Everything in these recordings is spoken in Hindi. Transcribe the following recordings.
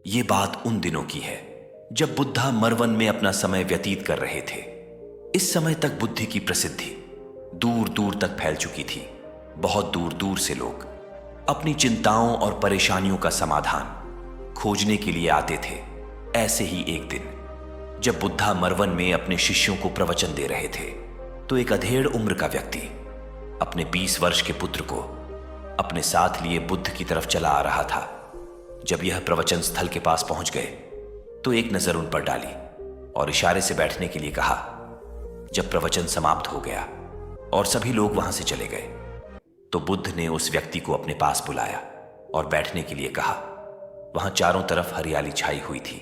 ये बात उन दिनों की है जब बुद्धा मरवन में अपना समय व्यतीत कर रहे थे। इस समय तक बुद्ध की प्रसिद्धि दूर दूर तक फैल चुकी थी। बहुत दूर दूर से लोग अपनी चिंताओं और परेशानियों का समाधान खोजने के लिए आते थे। ऐसे ही एक दिन जब बुद्धा मरवन में अपने शिष्यों को प्रवचन दे रहे थे तो एक अधेड़ उम्र का व्यक्ति अपने 20 वर्ष के पुत्र को अपने साथ लिए बुद्ध की तरफ चला आ रहा था। जब यह प्रवचन स्थल के पास पहुंच गए तो एक नजर उन पर डाली और इशारे से बैठने के लिए कहा। जब प्रवचन समाप्त हो गया और सभी लोग वहां से चले गए तो बुद्ध ने उस व्यक्ति को अपने पास बुलाया और बैठने के लिए कहा। वहां चारों तरफ हरियाली छाई हुई थी।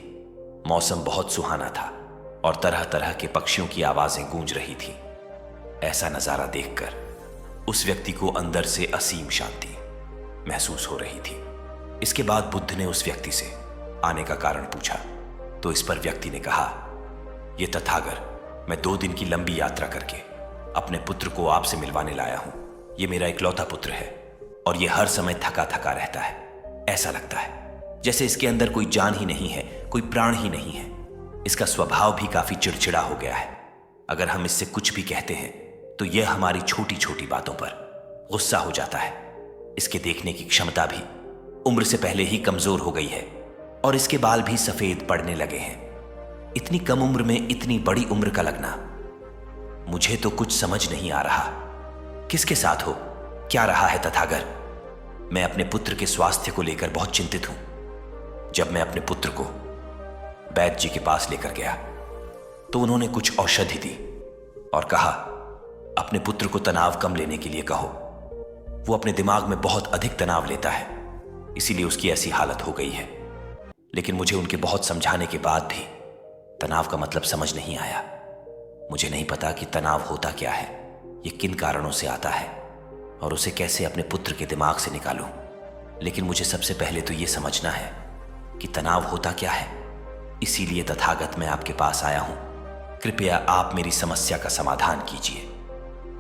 मौसम बहुत सुहाना था और तरह तरह के पक्षियों की आवाजें गूंज रही थी। ऐसा नजारा देखकर उस व्यक्ति को अंदर से असीम शांति महसूस हो रही थी। इसके बाद बुद्ध ने उस व्यक्ति से आने का कारण पूछा तो इस पर व्यक्ति ने कहा, यह तथागर, मैं 2 दिन की लंबी यात्रा करके अपने पुत्र को आपसे मिलवाने लाया हूं। यह मेरा इकलौता पुत्र है और यह हर समय थका थका रहता है। ऐसा लगता है जैसे इसके अंदर कोई जान ही नहीं है, कोई प्राण ही नहीं है। इसका स्वभाव भी काफी चिड़चिड़ा हो गया है। अगर हम इससे कुछ भी कहते हैं तो यह हमारी छोटी छोटी बातों पर गुस्सा हो जाता है। इसके देखने की क्षमता भी उम्र से पहले ही कमजोर हो गई है और इसके बाल भी सफेद पड़ने लगे हैं। इतनी कम उम्र में इतनी बड़ी उम्र का लगना, मुझे तो कुछ समझ नहीं आ रहा। किसके साथ हो, क्या रहा है तथागर? मैं अपने पुत्र के स्वास्थ्य को लेकर बहुत चिंतित हूं। जब मैं अपने पुत्र को वैद्य जी के पास लेकर गया तो उन्होंने कुछ औषधि दी और कहा, अपने पुत्र को तनाव कम लेने के लिए कहो। वो अपने दिमाग में बहुत अधिक तनाव लेता है, इसीलिए उसकी ऐसी हालत हो गई है। लेकिन मुझे उनके बहुत समझाने के बाद भी तनाव का मतलब समझ नहीं आया। मुझे नहीं पता कि तनाव होता क्या है, ये किन कारणों से आता है और उसे कैसे अपने पुत्र के दिमाग से निकालूं। लेकिन मुझे सबसे पहले तो ये समझना है कि तनाव होता क्या है। इसीलिए तथागत मैं आपके पास आया हूं। कृपया आप मेरी समस्या का समाधान कीजिए।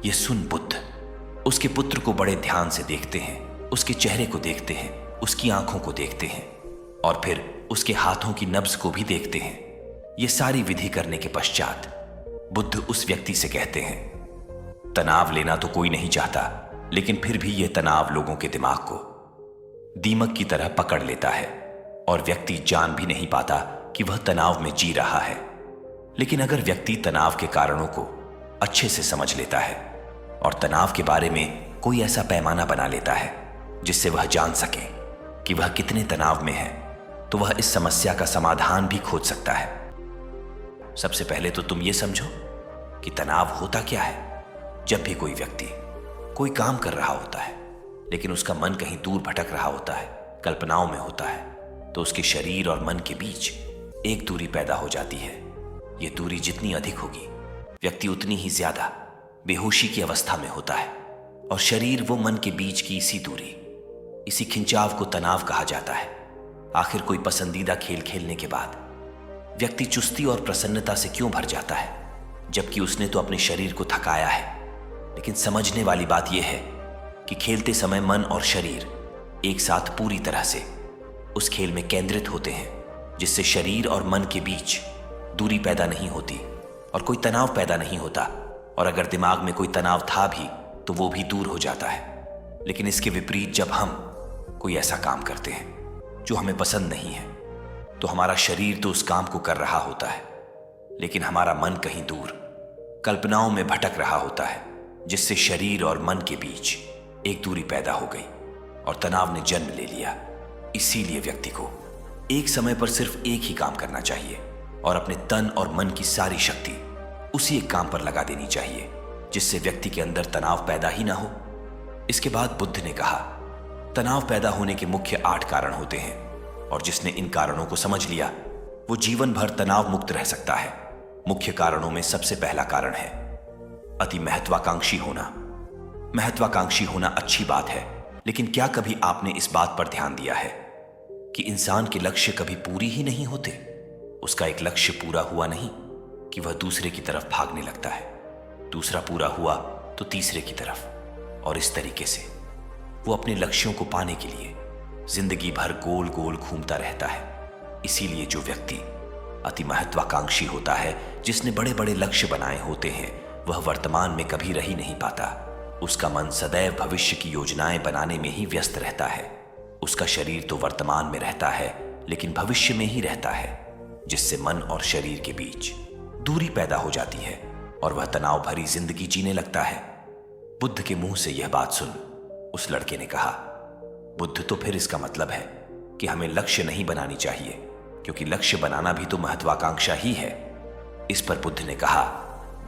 ये सुन बुद्ध उसके पुत्र को बड़े ध्यान से देखते हैं, उसके चेहरे को देखते हैं, उसकी आंखों को देखते हैं और फिर उसके हाथों की नब्ज को भी देखते हैं। ये सारी विधि करने के पश्चात बुद्ध उस व्यक्ति से कहते हैं, तनाव लेना तो कोई नहीं चाहता, लेकिन फिर भी यह तनाव लोगों के दिमाग को दीमक की तरह पकड़ लेता है और व्यक्ति जान भी नहीं पाता कि वह तनाव में जी रहा है। लेकिन अगर व्यक्ति तनाव के कारणों को अच्छे से समझ लेता है और तनाव के बारे में कोई ऐसा पैमाना बना लेता है जिससे वह जान सके कि वह कितने तनाव में है, तो वह इस समस्या का समाधान भी खोज सकता है। सबसे पहले तो तुम ये समझो कि तनाव होता क्या है। जब भी कोई व्यक्ति कोई काम कर रहा होता है लेकिन उसका मन कहीं दूर भटक रहा होता है, कल्पनाओं में होता है, तो उसके शरीर और मन के बीच एक दूरी पैदा हो जाती है। यह दूरी जितनी अधिक होगी, व्यक्ति उतनी ही ज्यादा बेहोशी की अवस्था में होता है और शरीर वो मन के बीच की इसी दूरी, इसी खिंचाव को तनाव कहा जाता है। आखिर कोई पसंदीदा खेल खेलने के बाद व्यक्ति चुस्ती और प्रसन्नता से क्यों भर जाता है, जबकि उसने तो अपने शरीर को थकाया है। लेकिन समझने वाली बात यह है कि खेलते समय मन और शरीर एक साथ पूरी तरह से उस खेल में केंद्रित होते हैं, जिससे शरीर और मन के बीच दूरी पैदा नहीं होती और कोई तनाव पैदा नहीं होता। और अगर दिमाग में कोई तनाव था भी तो वो भी दूर हो जाता है। लेकिन इसके विपरीत जब हम कोई ऐसा काम करते हैं जो हमें पसंद नहीं है, तो हमारा शरीर तो उस काम को कर रहा होता है, लेकिन हमारा मन कहीं दूर कल्पनाओं में भटक रहा होता है, जिससे शरीर और मन के बीच एक दूरी पैदा हो गई और तनाव ने जन्म ले लिया। इसीलिए व्यक्ति को एक समय पर सिर्फ एक ही काम करना चाहिए और अपने तन और मन की सारी शक्ति उसी एक काम पर लगा देनी चाहिए, जिससे व्यक्ति के अंदर तनाव पैदा ही ना हो। इसके बाद बुद्ध ने कहा, तनाव पैदा होने के मुख्य 8 कारण होते हैं और जिसने इन कारणों को समझ लिया वो जीवन भर तनाव मुक्त रह सकता है। मुख्य कारणों में सबसे पहला कारण है अति महत्वाकांक्षी होना। महत्वाकांक्षी होना अच्छी बात है, लेकिन क्या कभी आपने इस बात पर ध्यान दिया है कि इंसान के लक्ष्य कभी पूरी ही नहीं होते। उसका एक लक्ष्य पूरा हुआ नहीं कि वह दूसरे की तरफ भागने लगता है, दूसरा पूरा हुआ तो तीसरे की तरफ, और इस तरीके से वो अपने लक्ष्यों को पाने के लिए जिंदगी भर गोल गोल घूमता रहता है। इसीलिए जो व्यक्ति अति महत्वाकांक्षी होता है, जिसने बड़े बड़े लक्ष्य बनाए होते हैं, वह वर्तमान में कभी रह ही नहीं पाता। उसका मन सदैव भविष्य की योजनाएं बनाने में ही व्यस्त रहता है। उसका शरीर तो वर्तमान में रहता है, लेकिन भविष्य में ही रहता है, जिससे मन और शरीर के बीच दूरी पैदा हो जाती है और वह तनाव भरी जिंदगी जीने लगता है। बुद्ध के मुंह से यह बात सुन उस लड़के ने कहा, बुद्ध, तो फिर इसका मतलब है कि हमें लक्ष्य नहीं बनानी चाहिए, क्योंकि लक्ष्य बनाना भी तो महत्वाकांक्षा ही है। इस पर बुद्ध ने कहा,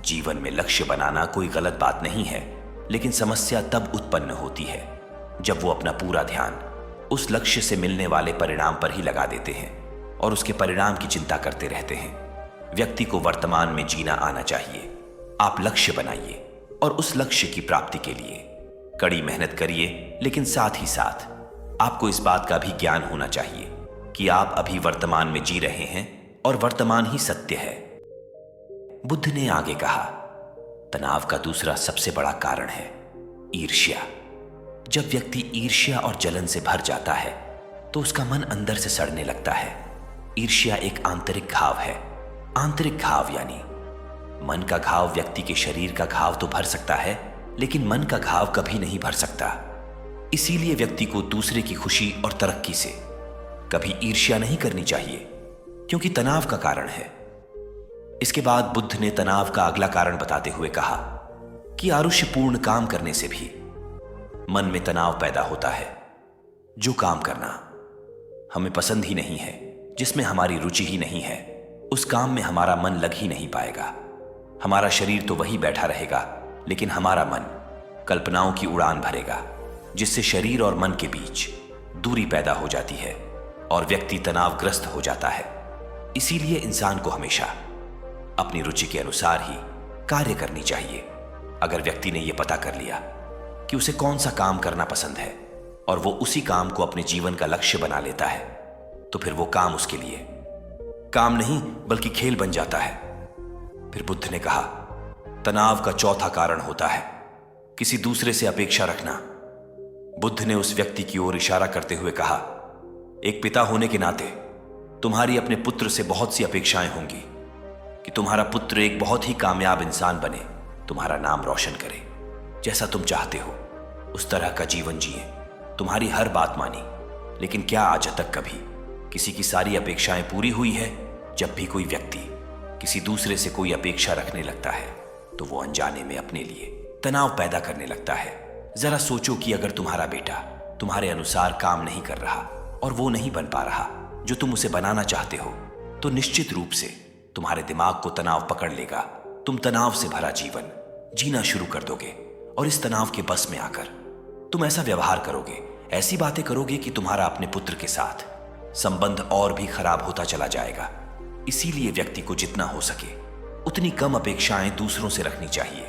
जीवन में लक्ष्य बनाना कोई गलत बात नहीं है, लेकिन समस्या तब उत्पन्न होती है जब वो अपना पूरा ध्यान उस लक्ष्य से मिलने वाले परिणाम पर ही लगा देते हैं और उसके परिणाम की चिंता करते रहते हैं। व्यक्ति को वर्तमान में जीना आना चाहिए। आप लक्ष्य बनाइए और उस लक्ष्य की प्राप्ति के लिए कड़ी मेहनत करिए, लेकिन साथ ही साथ आपको इस बात का भी ज्ञान होना चाहिए कि आप अभी वर्तमान में जी रहे हैं और वर्तमान ही सत्य है। बुद्ध ने आगे कहा, तनाव का दूसरा सबसे बड़ा कारण है ईर्ष्या। जब व्यक्ति ईर्ष्या और जलन से भर जाता है तो उसका मन अंदर से सड़ने लगता है। ईर्ष्या एक आंतरिक घाव है। आंतरिक घाव यानी मन का घाव व्यक्ति के शरीर का घाव तो भर सकता है, लेकिन मन का घाव कभी नहीं भर सकता। इसीलिए व्यक्ति को दूसरे की खुशी और तरक्की से कभी ईर्ष्या नहीं करनी चाहिए, क्योंकि तनाव का कारण है। इसके बाद बुद्ध ने तनाव का अगला कारण बताते हुए कहा कि आरुष्यपूर्ण काम करने से भी मन में तनाव पैदा होता है। जो काम करना हमें पसंद ही नहीं है, जिसमें हमारी रुचि ही नहीं है, उस काम में हमारा मन लग ही नहीं पाएगा। हमारा शरीर तो वही बैठा रहेगा, लेकिन हमारा मन कल्पनाओं की उड़ान भरेगा, जिससे शरीर और मन के बीच दूरी पैदा हो जाती है और व्यक्ति तनावग्रस्त हो जाता है। इसीलिए इंसान को हमेशा अपनी रुचि के अनुसार ही कार्य करनी चाहिए। अगर व्यक्ति ने यह पता कर लिया कि उसे कौन सा काम करना पसंद है और वो उसी काम को अपने जीवन का लक्ष्य बना लेता है, तो फिर वो काम उसके लिए काम नहीं बल्कि खेल बन जाता है। फिर बुद्ध ने कहा, तनाव का चौथा कारण होता है किसी दूसरे से अपेक्षा रखना। बुद्ध ने उस व्यक्ति की ओर इशारा करते हुए कहा, एक पिता होने के नाते तुम्हारी अपने पुत्र से बहुत सी अपेक्षाएं होंगी कि तुम्हारा पुत्र एक बहुत ही कामयाब इंसान बने, तुम्हारा नाम रोशन करे, जैसा तुम चाहते हो उस तरह का जीवन जिए, तुम्हारी हर बात मानी। लेकिन क्या आज तक कभी किसी की सारी अपेक्षाएं पूरी हुई है? जब भी कोई व्यक्ति किसी दूसरे से कोई अपेक्षा रखने लगता है तो वो अनजाने में अपने लिए तनाव पैदा करने लगता है। जरा सोचो कि अगर तुम्हारा बेटा तुम्हारे अनुसार काम नहीं कर रहा और वो नहीं बन पा रहा जो तुम उसे बनाना चाहते हो, तो निश्चित रूप से तुम्हारे दिमाग को तनाव पकड़ लेगा। तुम तनाव से भरा जीवन जीना शुरू कर दोगे और इस तनाव के बस में आकर तुम ऐसा व्यवहार करोगे, ऐसी बातें करोगे कि तुम्हारा अपने पुत्र के साथ संबंध और भी खराब होता चला जाएगा। इसीलिए व्यक्ति को जितना हो सके उतनी कम अपेक्षाएं दूसरों से रखनी चाहिए,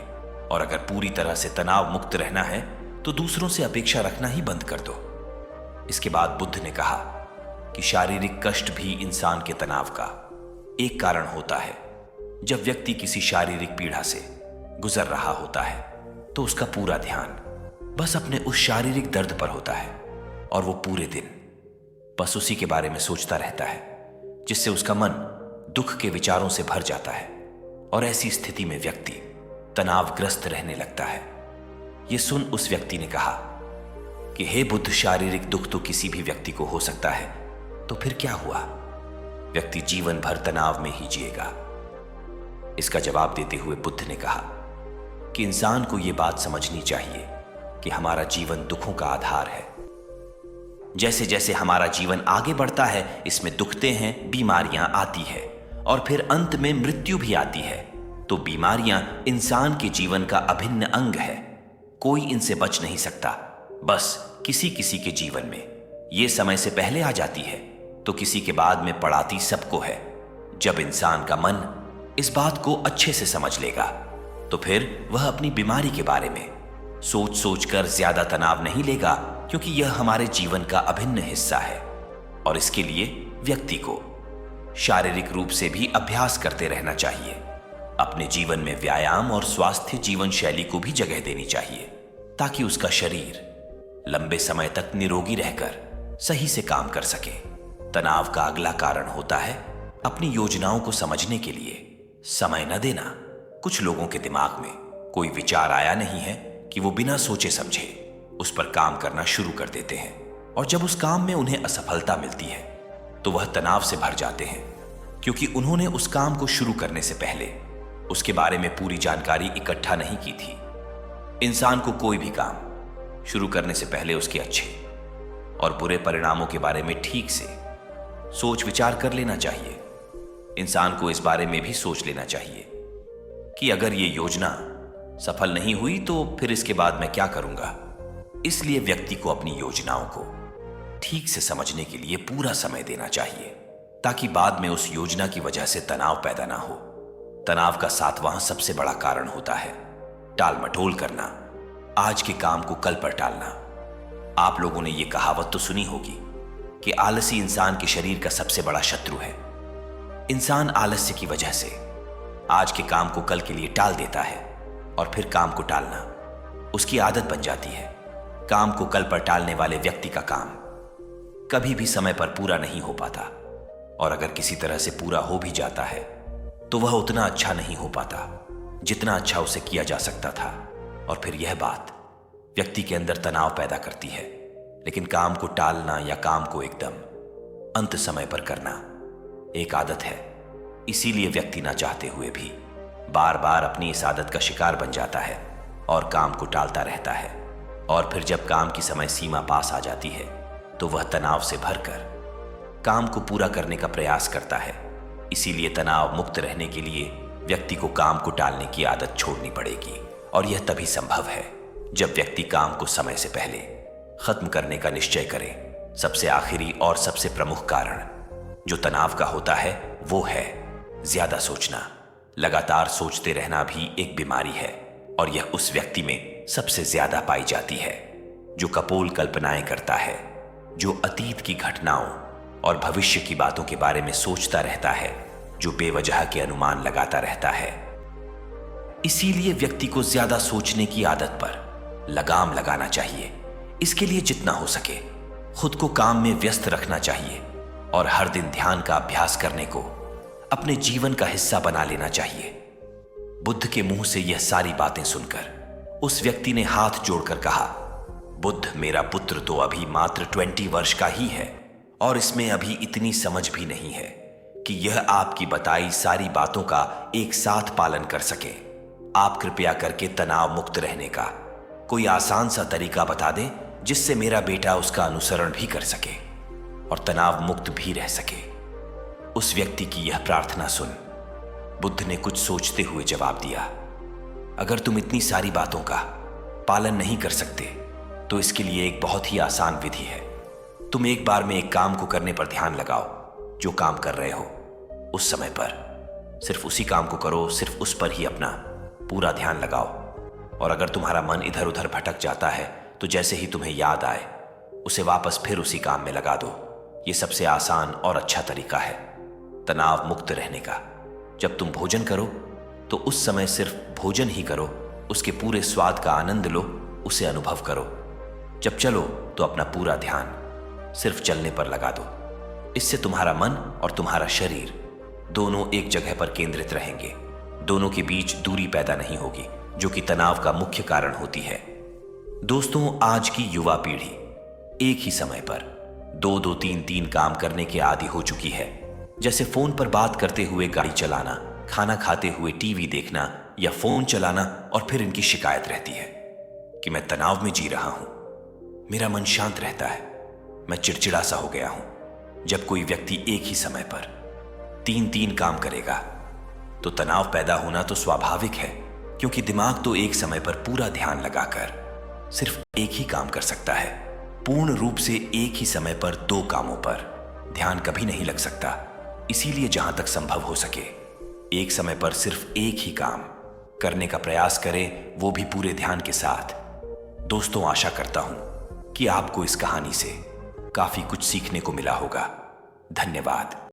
और अगर पूरी तरह से तनाव मुक्त रहना है तो दूसरों से अपेक्षा रखना ही बंद कर दो। इसके बाद बुद्ध ने कहा कि शारीरिक कष्ट भी इंसान के तनाव का एक कारण होता है। जब व्यक्ति किसी शारीरिक पीड़ा से गुजर रहा होता है तो उसका पूरा ध्यान बस अपने उस शारीरिक दर्द पर होता है और वो पूरे दिन बस उसी के बारे में सोचता रहता है, जिससे उसका मन दुख के विचारों से भर जाता है और ऐसी स्थिति में व्यक्ति तनावग्रस्त रहने लगता है। यह सुन उस व्यक्ति ने कहा कि हे बुद्ध, शारीरिक दुख तो किसी भी व्यक्ति को हो सकता है, तो फिर क्या हुआ? व्यक्ति जीवन भर तनाव में ही जिएगा। इसका जवाब देते हुए बुद्ध ने कहा कि इंसान को यह बात समझनी चाहिए कि हमारा जीवन दुखों का आधार है। जैसे जैसे हमारा जीवन आगे बढ़ता है, इसमें दुखते हैं, बीमारियां आती है और फिर अंत में मृत्यु भी आती है। तो बीमारियां इंसान के जीवन का अभिन्न अंग है, कोई इनसे बच नहीं सकता। बस किसी किसी के जीवन में ये समय से पहले आ जाती है तो किसी के बाद में पड़ाती सबको है। जब इंसान का मन इस बात को अच्छे से समझ लेगा तो फिर वह अपनी बीमारी के बारे में सोच सोच कर ज्यादा तनाव नहीं लेगा, क्योंकि यह हमारे जीवन का अभिन्न हिस्सा है। और इसके लिए व्यक्ति को शारीरिक रूप से भी अभ्यास करते रहना चाहिए। अपने जीवन में व्यायाम और स्वास्थ्य जीवन शैली को भी जगह देनी चाहिए, ताकि उसका शरीर लंबे समय तक निरोगी रहकर सही से काम कर सके। तनाव का अगला कारण होता है अपनी योजनाओं को समझने के लिए समय न देना। कुछ लोगों के दिमाग में कोई विचार आया नहीं है कि वो बिना सोचे समझे उस पर काम करना शुरू कर देते हैं, और जब उस काम में उन्हें असफलता मिलती है तो वह तनाव से भर जाते हैं, क्योंकि उन्होंने उस काम को शुरू करने से पहले उसके बारे में पूरी जानकारी इकट्ठा नहीं की थी। इंसान को कोई भी काम शुरू करने से पहले उसके अच्छे और बुरे परिणामों के बारे में ठीक से सोच विचार कर लेना चाहिए। इंसान को इस बारे में भी सोच लेना चाहिए कि अगर ये योजना सफल नहीं हुई तो फिर इसके बाद मैं क्या करूंगा। इसलिए व्यक्ति को अपनी योजनाओं को ठीक से समझने के लिए पूरा समय देना चाहिए, ताकि बाद में उस योजना की वजह से तनाव पैदा ना हो। तनाव का सातवां सबसे बड़ा कारण होता है टाल मटोल करना, आज के काम को कल पर टालना। आप लोगों ने यह कहावत तो सुनी होगी कि आलसी इंसान के शरीर का सबसे बड़ा शत्रु है। इंसान आलस्य की वजह से आज के काम को कल के लिए टाल देता है, और फिर काम को टालना उसकी आदत बन जाती है। काम को कल पर टालने वाले व्यक्ति का काम कभी भी समय पर पूरा नहीं हो पाता, और अगर किसी तरह से पूरा हो भी जाता है तो वह उतना अच्छा नहीं हो पाता जितना अच्छा उसे किया जा सकता था, और फिर यह बात व्यक्ति के अंदर तनाव पैदा करती है। लेकिन काम को टालना या काम को एकदम अंत समय पर करना एक आदत है, इसीलिए व्यक्ति ना चाहते हुए भी बार बार अपनी इस आदत का शिकार बन जाता है और काम को टालता रहता है। और फिर जब काम की समय सीमा पास आ जाती है तो वह तनाव से भरकर काम को पूरा करने का प्रयास करता है। इसीलिए तनाव मुक्त रहने के लिए व्यक्ति को काम को टालने की आदत छोड़नी पड़ेगी, और यह तभी संभव है जब व्यक्ति काम को समय से पहले खत्म करने का निश्चय करे। सबसे आखिरी और सबसे प्रमुख कारण जो तनाव का होता है वो है ज्यादा सोचना। लगातार सोचते रहना भी एक बीमारी है, और यह उस व्यक्ति में सबसे ज्यादा पाई जाती है जो कपोल कल्पनाएं करता है, जो अतीत की घटनाओं और भविष्य की बातों के बारे में सोचता रहता है, जो बेवजह के अनुमान लगाता रहता है। इसीलिए व्यक्ति को ज्यादा सोचने की आदत पर लगाम लगाना चाहिए। इसके लिए जितना हो सके खुद को काम में व्यस्त रखना चाहिए, और हर दिन ध्यान का अभ्यास करने को अपने जीवन का हिस्सा बना लेना चाहिए। बुद्ध के मुंह से यह सारी बातें सुनकर उस व्यक्ति ने हाथ जोड़कर कहा, बुद्ध, मेरा पुत्र तो अभी मात्र 20 वर्ष का ही है, और इसमें अभी इतनी समझ भी नहीं है कि यह आपकी बताई सारी बातों का एक साथ पालन कर सके। आप कृपया करके तनाव मुक्त रहने का कोई आसान सा तरीका बता दें जिससे मेरा बेटा उसका अनुसरण भी कर सके और तनाव मुक्त भी रह सके। उस व्यक्ति की यह प्रार्थना सुन बुद्ध ने कुछ सोचते हुए जवाब दिया, अगर तुम इतनी सारी बातों का पालन नहीं कर सकते तो इसके लिए एक बहुत ही आसान विधि है। तुम एक बार में एक काम को करने पर ध्यान लगाओ। जो काम कर रहे हो उस समय पर सिर्फ उसी काम को करो, सिर्फ उस पर ही अपना पूरा ध्यान लगाओ। और अगर तुम्हारा मन इधर उधर भटक जाता है तो जैसे ही तुम्हें याद आए उसे वापस फिर उसी काम में लगा दो। ये सबसे आसान और अच्छा तरीका है तनाव मुक्त रहने का। जब तुम भोजन करो तो उस समय सिर्फ भोजन ही करो, उसके पूरे स्वाद का आनंद लो, उसे अनुभव करो। जब चलो तो अपना पूरा ध्यान सिर्फ चलने पर लगा दो। इससे तुम्हारा मन और तुम्हारा शरीर दोनों एक जगह पर केंद्रित रहेंगे। दोनों के बीच दूरी पैदा नहीं होगी, जो कि तनाव का मुख्य कारण होती है। दोस्तों, आज की युवा पीढ़ी एक ही समय पर 2-2, 3-3 काम करने के आदी हो चुकी है। जैसे फोन पर बात करते हुए गाड़ी चलाना, खाना खाते हुए टीवी देखना या फोन चलाना, और फिर इनकी शिकायत रहती है कि मैं तनाव में जी रहा हूं, मेरा मन शांत रहता है, मैं चिड़चिड़ा सा हो गया हूं। जब कोई व्यक्ति एक ही समय पर 3-3 काम करेगा तो तनाव पैदा होना तो स्वाभाविक है, क्योंकि दिमाग तो एक समय पर पूरा ध्यान लगाकर सिर्फ एक ही काम कर सकता है। पूर्ण रूप से एक ही समय पर 2 कामों पर ध्यान कभी नहीं लग सकता। इसीलिए जहां तक संभव हो सके एक समय पर सिर्फ एक ही काम करने का प्रयास करें, वो भी पूरे ध्यान के साथ। दोस्तों, आशा करता हूं कि आपको इस कहानी से काफी कुछ सीखने को मिला होगा। धन्यवाद।